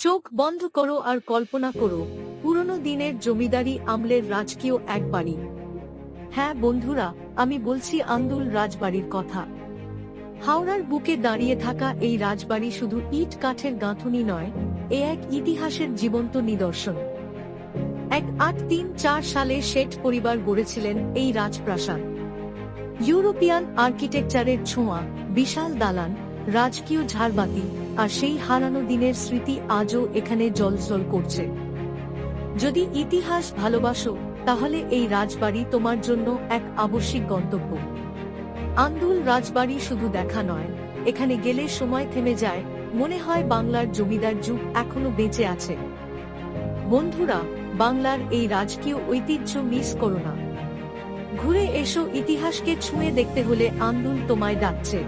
চোখ বন্ধ করো আর কল্পনা করো পুরনো দিনের জমিদারি আমলের রাজকীয় এক বাড়ি। হ্যাঁ বন্ধুরা, আমি বলছি আন্দুল রাজবাড়ির কথা। হাওড়ার বুকে দাঁড়িয়ে থাকা এই রাজবাড়ি শুধু ইট কাঠের গাঁথুনি নয়, এ এক ইতিহাসের জীবন্ত নিদর্শন। 1834 সালে শেঠ পরিবার গড়েছিলেন এই রাজপ্রাসাদ। ইউরোপিয়ান আর্কিটেকচারের ছোঁয়া, বিশাল দালান, রাজকীয় ঝাড়বাতি আর সেই হারানো দিনের স্মৃতি আজও এখানে জ্বলজ্বল করছে। যদি ইতিহাস ভালোবাসো, তাহলে এই রাজবাড়ি তোমার জন্য এক আবশ্যিক গন্তব্য। আন্দুল রাজবাড়ি শুধু দেখা নয়, এখানে গেলে সময় থেমে যায়, মনে হয় বাংলার জমিদার যুগ এখনো বেঁচে আছে। বন্ধুরা, বাংলার এই রাজকীয় ঐতিহ্য মিস করো না। ঘুরে এসো, ইতিহাসকে ছুঁয়ে দেখতে হলে আন্দুল তোমায় ডাকছে।